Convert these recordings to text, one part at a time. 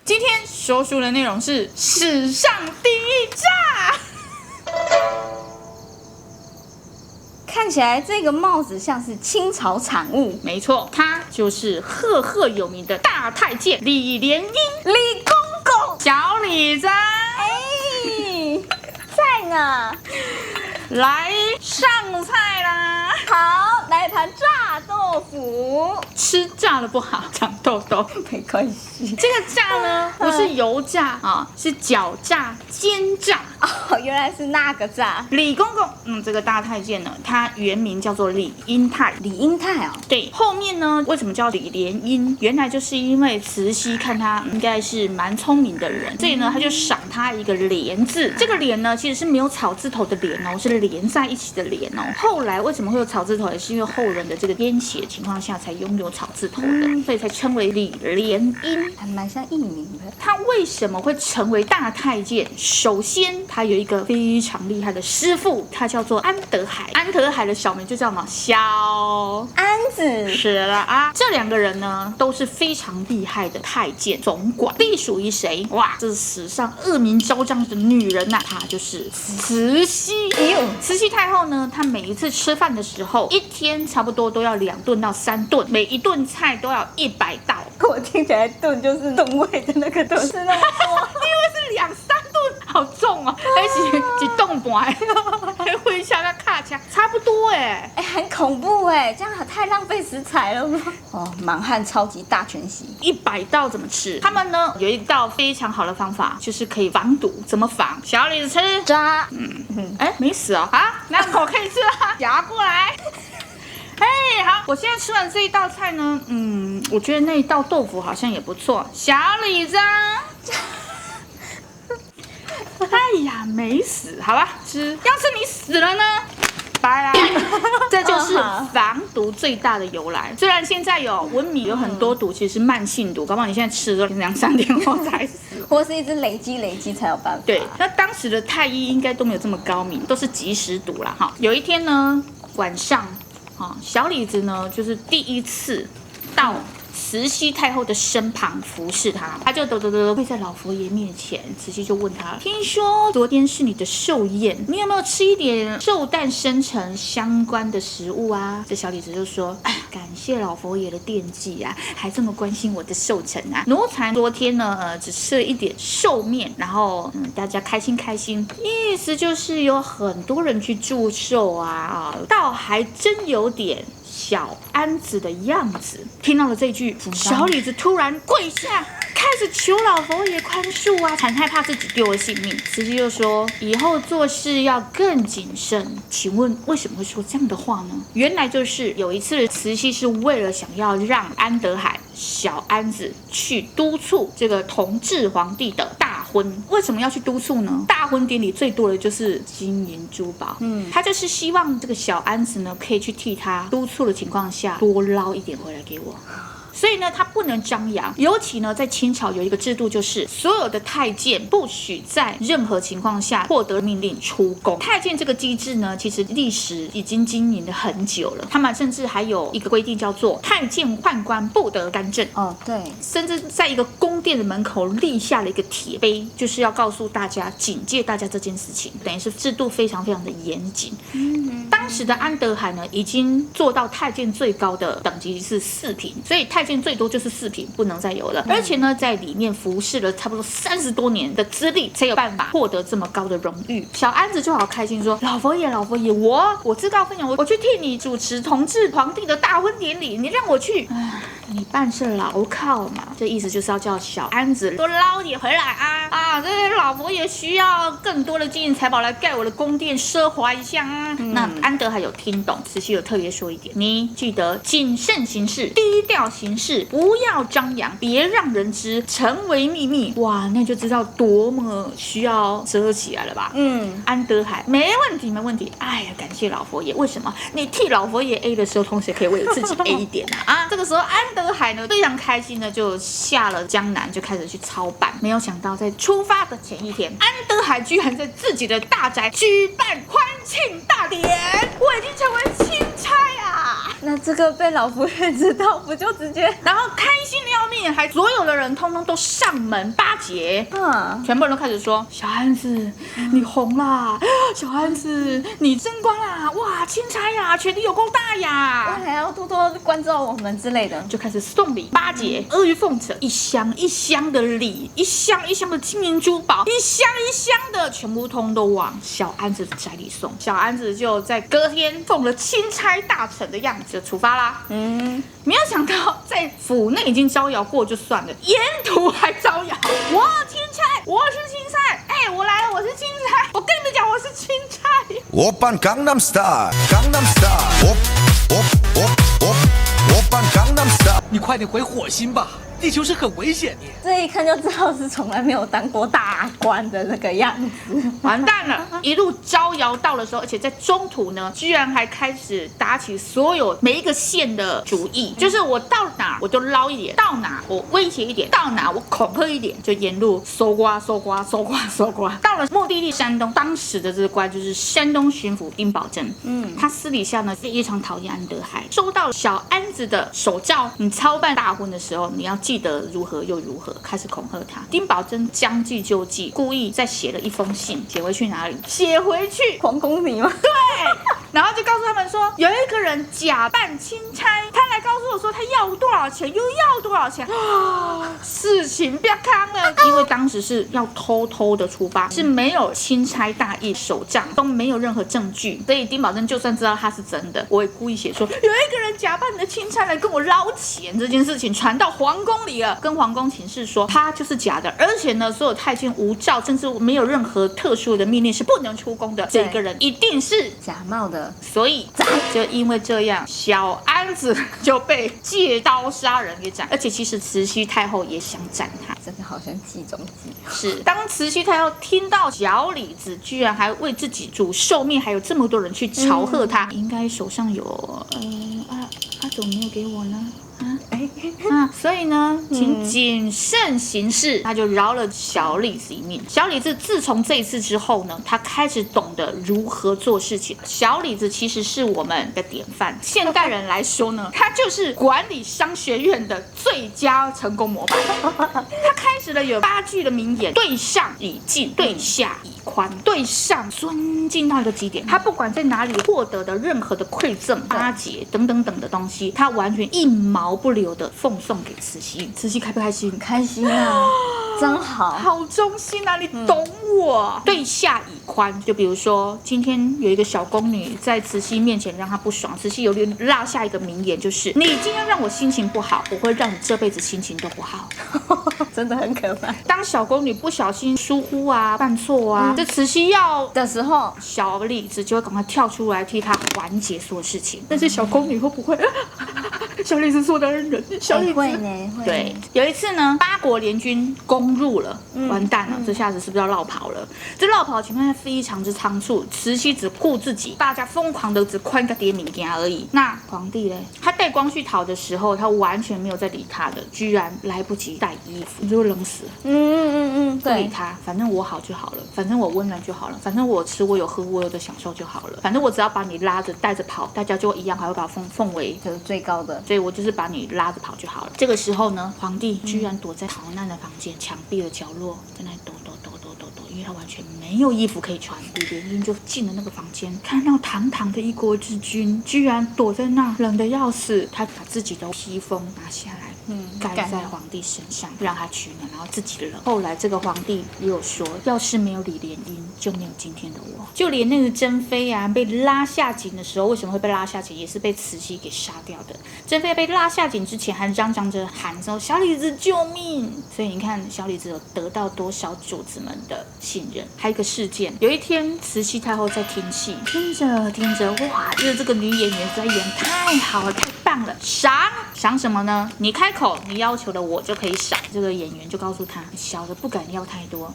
今天说书的内容是史上第一炸。看起来这个帽子像是清朝产物。没错，他就是赫赫有名的大太监李莲英，李公公，小李子。在呢。来上菜啦！好，来一盘炸豆腐。吃炸了不好，长痘痘。没关系。这个炸呢，不是油炸啊，是绞炸、煎炸。哦，原来是那个炸。李公公，这个大太监呢，他原名叫做李英泰。李英泰哦。对，后面呢，为什么叫李莲英？原来就是因为慈禧看他应该是蛮聪明的人，所以呢，他就赏他一个莲字。这个莲呢，其实是没有草字头的莲哦，是连在一起的连哦。后来为什么会有草字头，也是因为后人的这个编写情况下才拥有草字头的，所以才称为李莲英，还蛮像艺名的。他为什么会成为大太监？首先，他有一个非常厉害的师傅，他叫做安德海。安德海的小名就叫什么？小安子。是了啊，这两个人呢都是非常厉害的太监总管，隶属于谁？哇，这是史上恶名昭彰的女人呐、她就是慈禧。慈禧太后呢，她每一次吃饭的时候，一天差不多都要2顿到3顿，每一顿菜都要100道。我听起来炖就是炖味的那个炖，是那么多，因为是2、3顿，好重哦，而且几栋半，还会下个卡卡，差不多哎，很恐怖哎，这样太浪费食材了吗？哦，满汉超级大全席，100道怎么吃？他们呢有一道非常好的方法，就是可以防毒。怎么防？小李子吃炸，没死哦，啊，2口可以吃啦，夹过来。好，我现在吃完这一道菜呢，我觉得那一道豆腐好像也不错。小李子，哎呀，没死，好吧，吃。要是你死了呢？拜啦！这就是防毒最大的由来。虽然现在有文明有很多毒，其实是慢性毒，搞不好你现在吃了2、3天后才死。或是一直累积才有办法。对，那当时的太医应该都没有这么高明，都是及时毒啦。哈，有一天呢，晚上。小李子呢，就是第一次到慈禧太后的身旁服侍她，他就跪在老佛爷面前。慈禧就问他：“听说昨天是你的寿宴，你有没有吃一点寿诞生辰相关的食物啊？”这小李子就说：“感谢老佛爷的惦记啊，还这么关心我的寿辰啊。奴才昨天呢，只吃了一点寿面，然后大家开心开心，意思就是有很多人去祝寿啊，倒还真有点小安子的样子。”听到了这句，小李子突然跪下，开始求老佛爷宽恕啊，很害怕自己丢了性命。慈禧就说：“以后做事要更谨慎。”请问为什么会说这样的话呢？原来就是有一次，慈禧是为了想要让安德海、小安子去督促这个同治皇帝的大婚。为什么要去督促呢？大婚典礼最多的就是金银珠宝，他就是希望这个小安子呢，可以去替他督促的情况下，多捞一点回来给我。所以呢，他不能张扬。尤其呢，在清朝有一个制度，就是所有的太监不许在任何情况下获得命令出宫。太监这个机制呢，其实历史已经经营了很久了。他们甚至还有一个规定，叫做太监宦官不得干政。哦，对，甚至在一个宫殿的门口立下了一个铁碑，就是要告诉大家、警戒大家这件事情。等于是制度非常非常的严谨。当时的安德海呢，已经做到太监最高的等级是4品，所以太监最多就是4品，不能再有了。而且呢，在里面服侍了差不多30多年的资历，才有办法获得这么高的荣誉。小安子就好开心说：“老佛爷，老佛爷，我自告奋勇，我去替你主持同治皇帝的大婚典礼，你让我去。”你办事牢靠嘛，这意思就是要叫小安子多捞点回来啊！这些老佛爷需要更多的金银财宝来盖我的宫殿，奢华一下啊。那安德还有听懂，慈禧有特别说一点，你记得谨慎行事，低调行事，不要张扬，别让人知，成为秘密。哇，那就知道多么需要遮起来了吧？安德海没问题，没问题。哎呀，感谢老佛爷。为什么？你替老佛爷 A 的时候，同时可以为了自己 A 一点啊！这个时候安德海呢非常开心的就下了江南，就开始去操办。没有想到在出发的前一天，安德海居然在自己的大宅举办欢庆大典，我已经成为钦差啊！那这个被老夫人知道，不就直接然后开心的要命，还所有的人通通都上门巴结，全部人都开始说：小安子，你红啦！小安子，你升官啦！哇，钦差呀，权力有够大呀！还要多多关照我们之类的，就开始送礼巴结，阿谀奉承，一箱一箱的礼，一箱一箱的金银珠宝，一箱一箱的全部通都往小安子的宅里送。小安子就在隔天奉了钦差大臣的样子就出发啦。没有想到在府内已经招摇过就算了，沿途还招摇。我钦差，我是钦差，哎，我来了，我是钦差，我跟你们讲，我是钦差。오빤 강남스타일 강남스타일 오빤 강남스타일 你快点回火星吧，地球是很危险的。这一看就知道是从来没有当过大官的那个样子。完蛋了，一路招摇到的时候，而且在中途呢，居然还开始打起所有每一个县的主意，就是我到哪我就捞一点，到哪我威胁一点，到哪我恐吓一点，就沿路搜刮。到了目的地山东，当时的这个官就是山东巡抚丁宝桢，他私底下呢非常讨厌安德海，收到小安子的手诏，你操办大婚的时候，你要记得如何又如何，开始恐吓他。丁宝桢将计就计，故意再写了一封信，写回去哪里？写回去皇宫里吗？对，然后就告诉他们说，有一个人假扮钦差，他来告诉我说他要多少钱，又要多少钱，事情不要康了。因为当时是要偷偷的出发，是没有钦差大印手杖，都没有任何证据，所以丁宝桢就算知道他是真的，我也故意写说有一个人假扮你的钦差来跟我捞钱，这件事情传到皇宫里了，跟皇宫请示说他就是假的，而且呢，所有太监无诏，甚至没有任何特殊的命令是不能出宫的，这个人一定是假冒的。所以就因为这样，小安子就被借刀杀人给斩，而且其实慈禧太后也想斩他。这个好像计中计。是，当慈禧太后听到小李子居然还为自己主受命，还有这么多人去朝贺他，应该手上有怎么没有给我呢？所以呢，请谨慎行事，他就饶了小李子一命。小李子自从这一次之后呢，他开始懂得如何做事情。小李子其实是我们的典范，现代人来说呢，他就是管理商学院的最佳成功模板。他开始了有8句的名言：对上以敬，对下以宽，对上尊敬到一个极点。他不管在哪里获得的任何的馈赠、巴结等等等的东西，他完全一毛不留的奉送给慈禧。慈禧开不开心？开心啊，真好，好忠心啊！你懂我。对下以宽，就比如说今天有一个小宫女在慈禧面前让她不爽，慈禧有点落下一个名言，就是你今天让我心情不好，我会让你这辈子心情都不好。真的很可怕。当小宫女不小心疏忽啊、犯错啊，这慈禧要的时候，小李子就会赶快跳出来替她缓解所有事情。但是小宫女会不会？小李子做的恩人，小李子会呢，会。对，有一次呢，八国联军攻入了，完蛋了，这下子是不是要绕跑了？这绕跑的情况下非常之仓促，慈禧只顾自己，大家疯狂的只宽个点名件而已。那皇帝嘞，他带光绪逃的时候，他完全没有在理他的，居然来不及带衣服，你就会冷死了。不理他，反正我好就好了，反正我温暖就好了，反正我吃我有喝我有的享受就好了，反正我只要把你拉着带着跑，大家就一样还会把我奉为就是最高的，所以我就是把你拉着跑就好了。这个时候呢，皇帝居然躲在逃难的房间墙壁的角落，在那里抖，因为他完全没有衣服可以穿。李莲英就进了那个房间，看到堂堂的一国之君居然躲在那，冷得要死。他把自己的披风拿下来，盖在皇帝身上，让他取暖，然后自己冷。后来这个皇帝也有说，要是没有李莲英，就没有今天的我。就连那个珍妃啊，被拉下井的时候，为什么会被拉下井，也是被慈禧给杀掉的。珍妃被拉下井之前，还嚷嚷着喊说：“小李子救命！”所以你看，小李子有得到多少主子们的信任。还有一个事件，有一天慈禧太后在听戏，听着，哇，就是这个女演员实在演太好了，太棒了，赏赏什么呢？你开口，你要求的我就可以赏。这个演员就告诉他，小的不敢要太多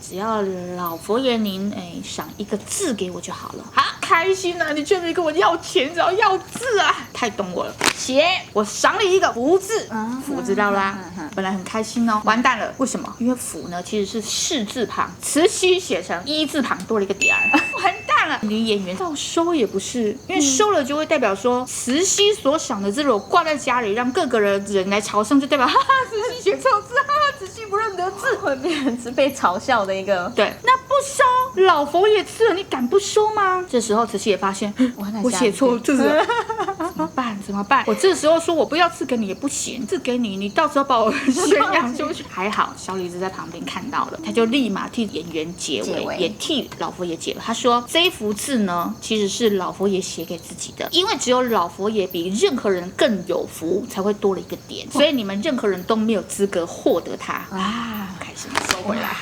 只要老佛爷您赏一个字给我就好了。开心啊！你却没跟我要钱，只要要字啊，太懂我了。写，我赏你一个福字，福知道啦。本来很开心哦，完蛋了，为什么？因为福呢其实是士字旁，慈禧写成一字旁多了一个点儿，完蛋了。女演员要收也不是，因为收了就会代表说慈禧所赏的字如果挂在家里，让各个人来朝圣，就代表慈禧写错字，慈禧不认得字，会变成是被嘲笑的一个。对，那不收，老佛爷赐了，你敢不收吗？这时候慈禧也发现，我写错字了，怎么办？怎么办？我这时候说我不要赐给你也不行，赐给你，你到时候把我宣扬出去。还好小李子在旁边看到了，他就立马替演员解围，也替老佛爷解围。他说这一幅字呢，其实是老佛爷写给自己的，因为只有老佛爷比任何人更有福，才会多了一个点，所以你们任何人都没有资格获得它开心收回来。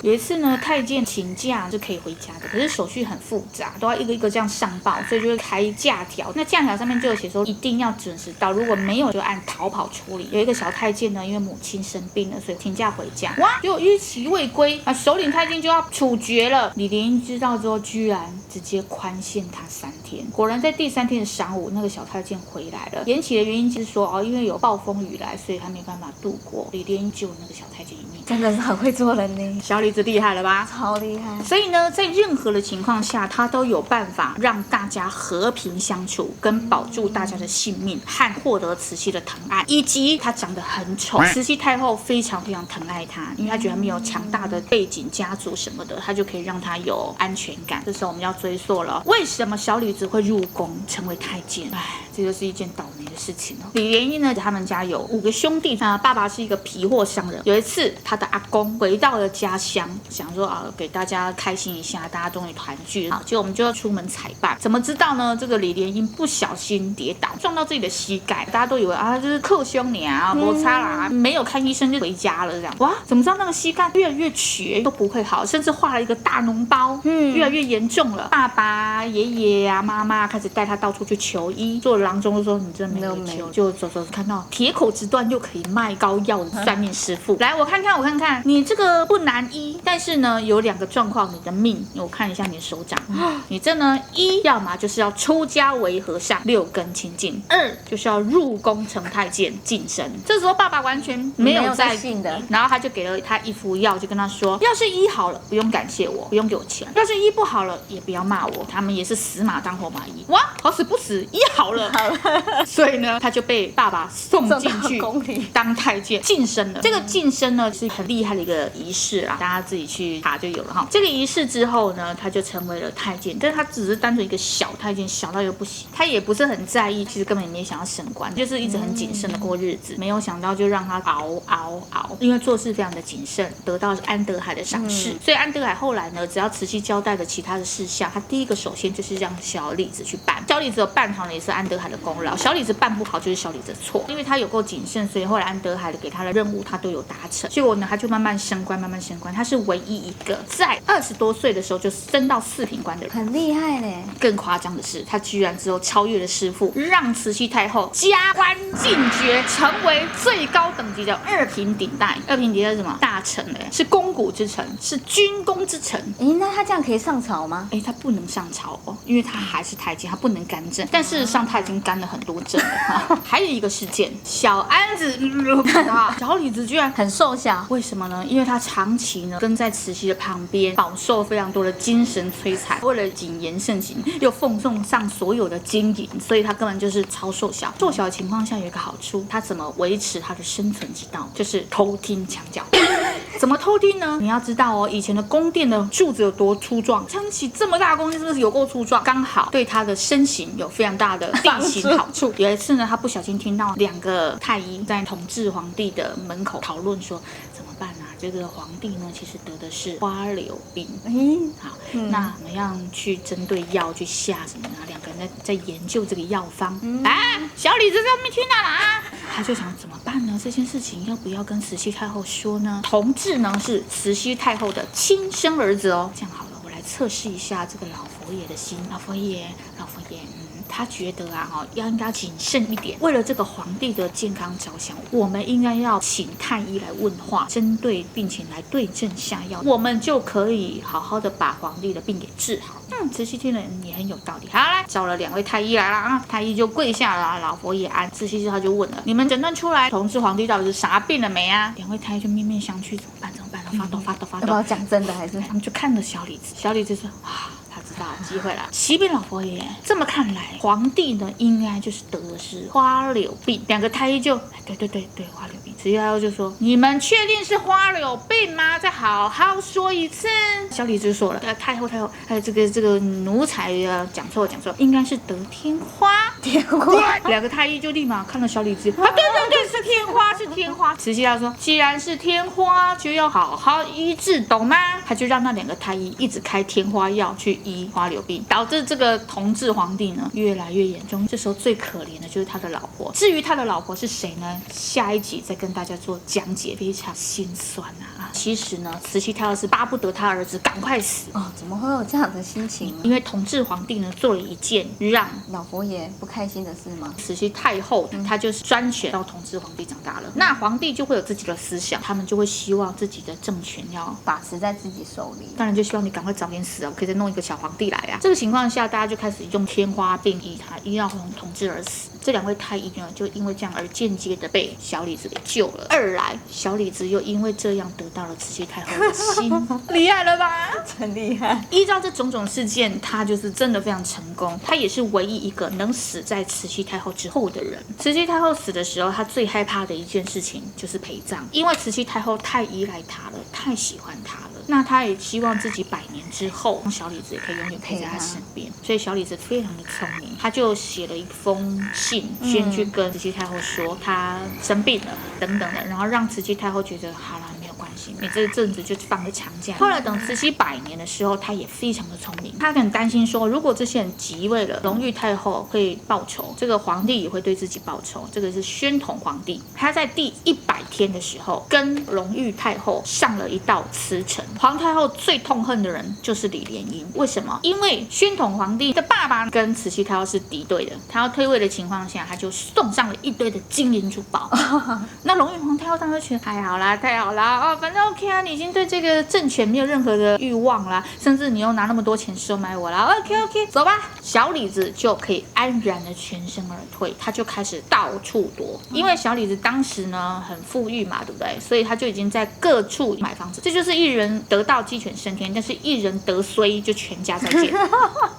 有一次呢，太监请假是可以回家的，可是手续很复杂，都要一个一个这样上报，所以就会开假条。那假条上面就有写说一定要准时到，如果没有就按逃跑处理。有一个小太监呢，因为母亲生病了，所以请假回家，结果逾期未归首领太监就要处决了。李莲英知道之后，居然直接宽限他3天。果然在第3天的晌午，那个小太监回来了。延期的原因就是说因为有暴风雨来，所以他没办法度过。李莲英救那个小太监一命，真的是很会做人呢。小李子厉害了吧？超厉害。所以呢，在任何的情况下，他都有办法让大家和平相处，跟保住大家的性命，和获得慈禧的疼爱，以及他长得很丑，慈禧太后非常非常疼爱他，因为他觉得他没有强大的背景、家族什么的，他就可以让他有安全感。这时候我们要追溯了，为什么小李子会入宫成为太监？这就是一件倒霉的事情哦。李莲英呢，他们家有5个兄弟，爸爸是一个皮货商人。有一次，他的阿公回到了家乡，想说给大家开心一下，大家终于团聚了。结果我们就要出门采办，怎么知道呢？这个李莲英不小心跌倒，撞到自己的膝盖，大家都以为这是克兄娘摩擦啦，没有看医生就回家了这样。怎么知道那个膝盖越来越瘸，都不会好，甚至画了一个大脓包，越来越严重了。爸爸、爷爷妈妈开始带他到处去求医，做郎中就说你真没有求，就走看到铁口直断又可以卖膏药的算命师傅，来我看看，你这个不难医，但是呢有2个状况，你的命，我看一下你的手掌，你这呢1要么就是要出家为和尚6根清净，2就是要入宫成太监晋升。这时候爸爸完全没有在信的，然后他就给了他一副药，就跟他说，要是医好了不用感谢我，不用给我钱，要是医不好了也不要骂我，他们也是死马当活马医。好死不死医好了所以呢他就被爸爸送进去当太监晋升了。这个晋升呢是很厉害的一个仪式啦，大家自己去查就有了这个仪式之后呢，他就成为了太监，但是他只是单纯一个小太监，小到又不行，他也不是很在意，其实根本也没想要升官，就是一直很谨慎的过日子。没有想到就让他熬，因为做事非常的谨慎，得到安德海的赏识。所以安德海后来呢，只要慈禧交代的其他的事项，他第一个首先就是让小李子去办。小李子有办好了也是安德海的功劳，小李子办不好就是小李子的错，因为他有够谨慎，所以后来安德海给他的任务他都有达成。结果呢他就慢慢升官，他是唯一一个在20多岁的时候就升到4品官的人，很厉害嘞。更夸张的是，他居然之后超越了师父，让慈禧太后加官进爵，成为最高等级的2品顶戴。2品顶戴是什么？大臣是肱骨之臣，是军功之臣。那他这样可以上朝吗？他不能上朝因为他还是太监，他不能干政。但事实上他已经干了很多政了还有一个事件，小安子小李子居然很瘦小，为什么呢？因为他长期呢跟在慈禧的旁边，饱受非常多的精神摧残，为了谨言慎行，又奉送上所有的金银，所以他根本就是超瘦小。瘦小的情况下有一个好处，他怎么维持他的生存之道，就是偷听墙角怎么偷听呢？你要知道以前的宫殿的柱子有多粗壮，撑起这么大的宫殿真的是有够粗壮，刚好对他的身形有非常大的地形好处。有一次呢，他不小心听到2个太医在统治皇帝的门口讨论说怎么办啊，这个皇帝呢其实得的是花柳病好，那怎么样去针对药去下什么呢？2个人在研究这个药方小李子在外面听到了他就想怎么办呢？这件事情要不要跟慈禧太后说呢？同治呢是慈禧太后的亲生儿子这样好了，我来测试一下这个老佛爷的心。老佛爷他觉得啊，应该谨慎一点，为了这个皇帝的健康着想，我们应该要请太医来问话，针对病情来对症下药，我们就可以好好的把皇帝的病给治好。慈禧听了也很有道理，好来找了2位太医来了啊，太医就跪下了，老佛爷安。慈禧他就问了，你们诊断出来同治皇帝到底是啥病了没啊？2位太医就面面相觑，怎么办？发抖。要不要讲真的还是？他们就看着小李子，小李子说他知道机会了。启禀老佛爷，这么看来，皇帝呢应该就是得的是花柳病。2个太医就对，花柳病。慈禧太后就说：“你们确定是花柳病吗？再好好说一次。”小李子说了：“太后，还有这个奴才讲错，应该是得天花。”天花，2个太医就立马看了小李子，对，是天花。慈禧太后说：“既然是天花，就要好好医治，懂吗？”他就让那2个太医一直开天花药去医花柳病，导致这个同治皇帝呢越来越严重。这时候最可怜的就是他的老婆。至于他的老婆是谁呢？下一集再跟大家做讲解，非常心酸啊。其实呢，慈禧太后是巴不得他儿子赶快死怎么会有这样的心情呢？因为同治皇帝呢做了一件让老佛爷不开心的事吗？慈禧太后她就是专权到同治皇帝长大了，那皇帝就会有自己的思想，他们就会希望自己的政权要把持在自己手里，当然就希望你赶快早点死啊，我可以再弄一个小皇帝来啊。这个情况下，大家就开始用天花病医他，医到同治而死。这2位太医呢，就因为这样而间接的被小李子给救了。二来，小李子又因为这样得到了慈禧太后的心，厉害了吧？真厉害！依照这种种事件，他就是真的非常成功。他也是唯一一个能死在慈禧太后之后的人。慈禧太后死的时候，他最害怕的一件事情就是陪葬，因为慈禧太后太依赖他了，太喜欢他了。那他也希望自己100年之后，小李子也可以永远陪在他身边。所以小李子非常的聪明，他就写了一封信，先去跟慈禧太后说他生病了等等的，然后让慈禧太后觉得好了，没有关系，你这阵子就放个长假。后来等慈禧100年的时候，他也非常的聪明，他很担心说，如果这些人即位了，隆裕太后会报仇，这个皇帝也会对自己报仇。这个是宣统皇帝，他在第100天的时候，跟隆裕太后上了一道辞呈。皇太后最痛恨的人就是李莲英，为什么？因为宣统皇帝的爸爸跟慈禧太后是敌对的，他要退位的情况下，他就送上了一堆的金银珠宝。那隆裕皇太后当时觉得太好啦，反正 OK 啊，你已经对这个政权没有任何的欲望啦，甚至你又拿那么多钱收买我啦 ，OK， 走吧，小李子就可以安然的全身而退，他就开始到处躲，因为小李子当时呢很富裕嘛，对不对？所以他就已经在各处买房子，这就是一人得道鸡犬升天，但是一人得衰就全家再见。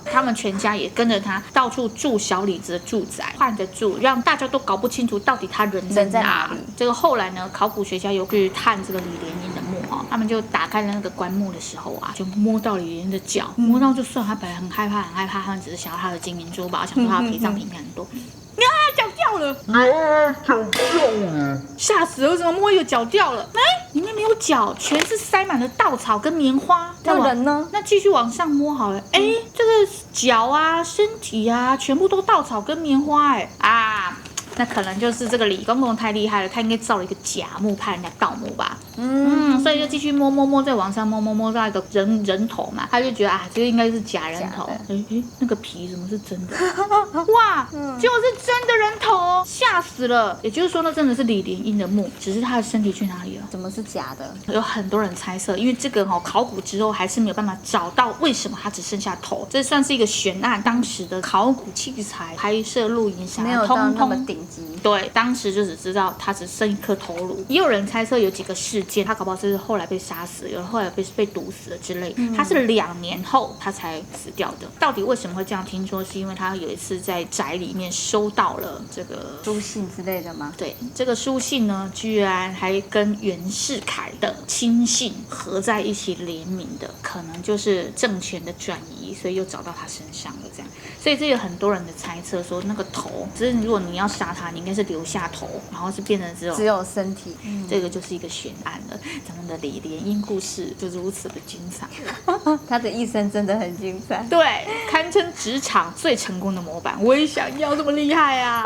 他们全家也跟着他到处住小李子的住宅，换着住，让大家都搞不清楚到底他人在哪里。这个后来呢，考古学家有去探这个李莲英的墓他们就打开了那个棺木的时候就摸到李莲英的脚，摸到就算，他本来很害怕，他们只是想要他的金银珠宝，想说他的陪葬品很多。脚掉了，吓死了！怎么摸有脚掉了？里面没有脚，全是塞满了稻草跟棉花。那人呢？那继续往上摸好了，这个脚啊、身体啊，全部都稻草跟棉花，那可能就是这个李公公太厉害了，他应该造了一个假墓，怕人家盗墓吧。所以就继续摸，再往上摸到一个人头嘛，他就觉得这个应该是假人头。那个皮怎么是真的？哇，就是真的人头，吓死了！也就是说，那真的是李莲英的墓，只是他的身体去哪里了？怎么是假的？有很多人猜测，因为这个考古之后还是没有办法找到为什么他只剩下头，这算是一个悬案。当时的考古器材、拍摄录影啥，没有到那么顶级。对，当时就只知道他只剩一颗头颅。也有人猜测有几个事件，他搞不好是后来被杀死，有人后来被毒死了之类。他是2年后他才死掉的。到底为什么会这样？听说是因为他有一次在宅里面收到了这个书信之类的吗？对，这个书信呢，居然还跟袁世凯的亲信合在一起联名的，可能就是政权的转移，所以又找到他身上了这样。所以这有很多人的猜测说，那个头，只是如果你要杀他，你应该是留下头，然后是变成只有身体。这个就是一个悬案了。咱们的李莲英故事就如此的精彩。他的一生真的很精彩，对，堪称职场最成功的模板。我也想要这么厉害啊！